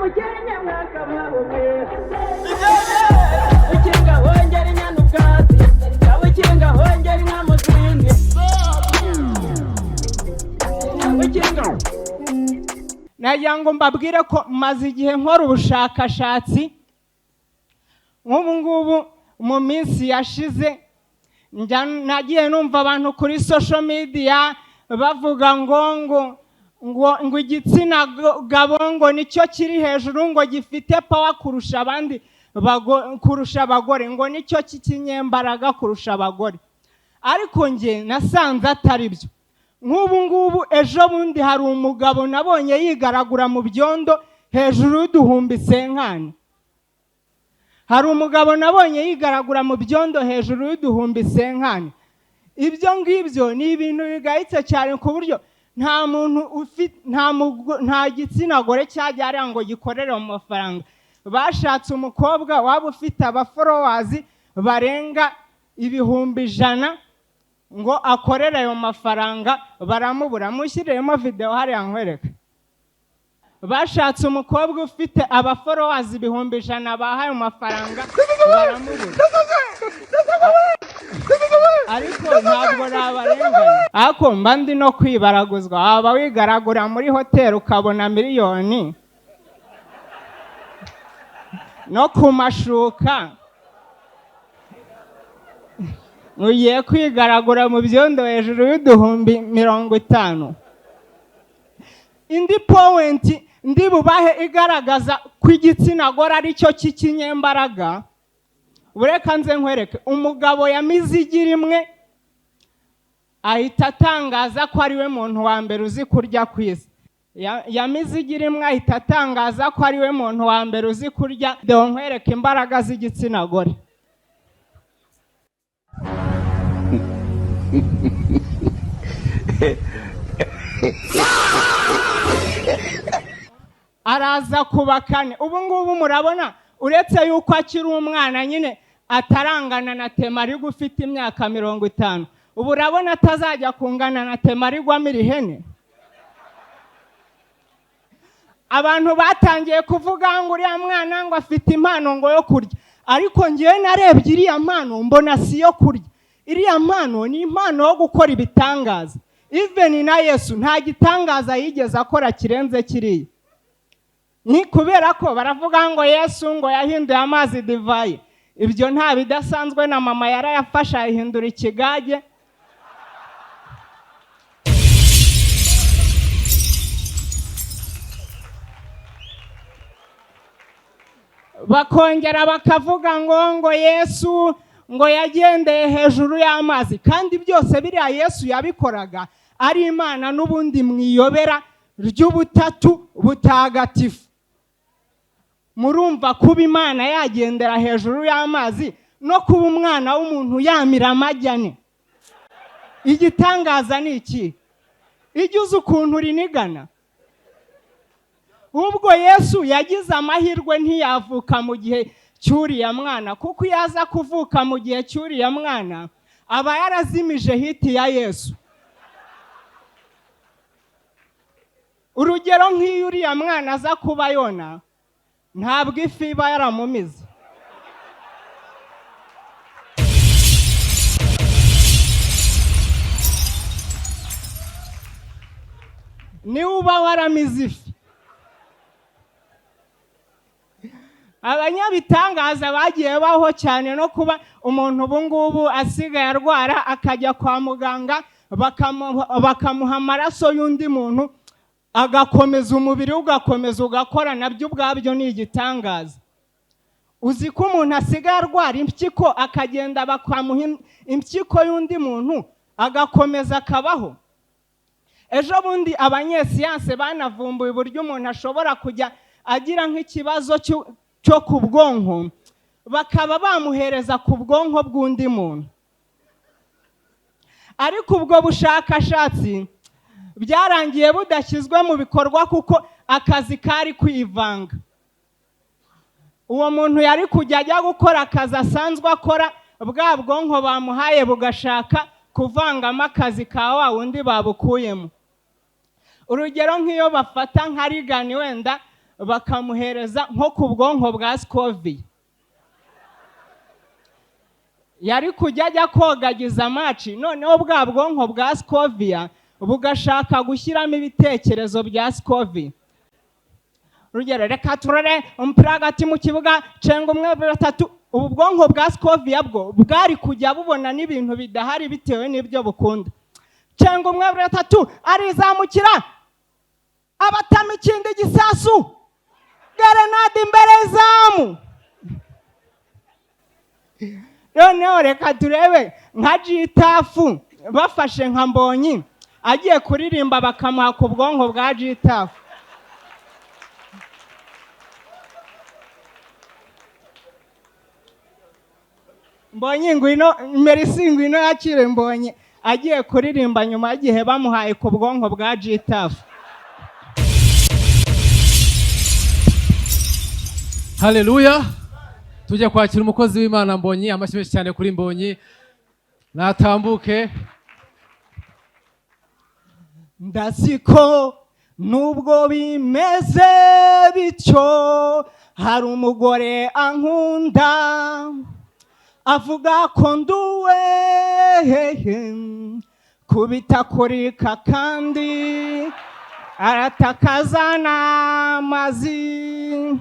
mukenya mwaka mwabuke ukinga hongera inyana ubwatsi ukinga hongera inka muzindi ukinga. Nagira ngo mbabwire ko maze igihe nkora ubushakashatsi nk'ubu ngubu mu minsi yashize nagiye numva abantu kuri social media bavuga ngo igitsina gabo ngo nicyo kiri hejuru ngo gifite power kurusha abandi kurusha abagore ngo nicyo kikinyembaraga kurusha abagore, ariko nge nasanze atari byo. Nk'ubu ngubu ejo bundi hari umugabo nabonye yigaragura mu byondo hejuru y'uduhumbi senkani. Hari umugabo nabonye yigaragura mu byondo hejuru y'uduhumbi senkani. Ibyo ngibyo ni ibintu bigayitse cyane ku buryo nta muntu ufite nta gitsina gore cyajya ngo gikorere mu mafaranga. Bashatse umukobwa waba ufite abaforowazi barenga 100,000 ngo akorere ayo mafaranga, baramubura. Mushyiremo video hariya nkwereka. Bashatse umukobwa ufite abaforowazi 100,000 bahaye amafaranga, baramubura. Ariko ntabwo nabarenganya, ariko mba ndi no kwibaraguzwa. Aba wigaragura muri hoteli ukabona miliyoni no ku mashuka, ugiye kwigaragura mu byondo hejuru y'uduhumbi 50. Indi point ndi bubahe igaragaza ko igitsina gore ari cyo kikinyembaraga, bureka nze nkwereke. Umugabo yamize igi rimwe ahita atangaza ko ari we muntu wa mbere uzi kurya ku isi. Yamize igi rimwe ahita atangaza ko ari we muntu wa mbere uzi kurya. Deo nkwereke imbaraga z'igitsina gore. Araza kubakane. Ubu ngubu murabona uretse yuko akiri umwana nyine atarangana na Temarigwa ufite imyaka 50, ubu urabona atazajya kungana na Temarigwa mirihene. Abantu batangiye kuvuga ngo uriya mwana ngo afite impano ngo yo kurya, ariko ngiye narebye iriya mpano mbona si yo kurya. Iriya mpano ni impano yo gukora ibitangaza. Even na Yesu nta gitangaza yigeze akora kirenze kiriya. Ni kubera ko baravuga ngo Yesu ngo yahinduye amazi divayi. Ibyo nta bidasanzwe, na mama yarayafasha ahindura ikigage. Bakongera bakavuga ngo Yesu ngo yagendeye hejuru y'amazi, kandi byose biriya Yesu yabikoraga ari Imana n'ubundi mwiyobera ry'ubutatu butagatifu. Murumva kuba Imana yagendera hejuru y'amazi no kuba umwana w'umuntu yamira amajyane, igitangaza ni iki? Igize ukuntu rinigana. Ubwo Yesu yagize amahirwe ntiyavuka mu gihe cyuriya mwana, kuko yaza kuvuka mu gihe cyuriya mwana aba yarazimije hiti ya Yesu. Urugero nk'iyo uriya mwana aza kuba Yona, ntabwo ifi iba yaramumize. Ni uba waramize ifi. Abanyabitangaza bagiye baho cyane no kuba umuntu ubu ngubu asigaye arwara akajya kwa muganga bakamuha amaraso y'undi muntu agakomeza umubiri ugakomeza ugakora, nabyo ubwabyo ni igitangaza. Uzi ko umuntu asigaye arwara impyiko akagenda bakamuha impyiko y'undi muntu agakomeza akabaho. Ejo bundi abanyesiyanse banavumbuye uburyo umuntu ashobora kujya agira nk'ikibazo cyo ku bwonko, bakaba bamuhereza ku bwonko bw'undi muntu. Ariko ubwo bushakashatsi byarangiye budashyizwe mu bikorwa kuko akazi kari kwivanga. Uwo muntu yari kujya ajya gukora akazi asanzwe akora, bwa bwonko bamuhaye bugashaka kuvangamo akazi ka wa wundi babukuyemo. Urugero nk'iyo bafata nka rigani wenda bakamuhereza nko ku bwonko bwa Scovia. Yari kujya ajya kogagiza amaci, noneho bwa bwonko bwa Scovia bugashaka gushyiramo ibitekerezo bya Scovia. Urugero, reka turore umupira hagati mu kibuga, cenga 1 2 3. Ubu bwonko bwa Scovia bwo bwari kujya bubona n'ibintu bidahari bitewe n'ibyo bukunda. Cenga 1 2 3, arizamukira, abatama ikindi gisasu, gerenade imbere y'izamu. Noneho reka turebe nka Gitafu bafashe nka Mbonyi agiye kuririmba bakamuha ku bwonko bwa Gitafu. Mbonyi ngwino, Merci ngwino yakire Mbonyi agiye kuririmba nyuma y'igihe bamuhaye ku bwonko bwa Gitafu. Haleluya. Tujya kwakira umukozi w'Imana Mbonyi, amashyi menshi cyane kuri Mbonyi. Natambuke. Ndasiko nubwo bimeze bityo, hari umugore ankunda, avuga ko nduwe kubitakurika kandi aratakazana amazi.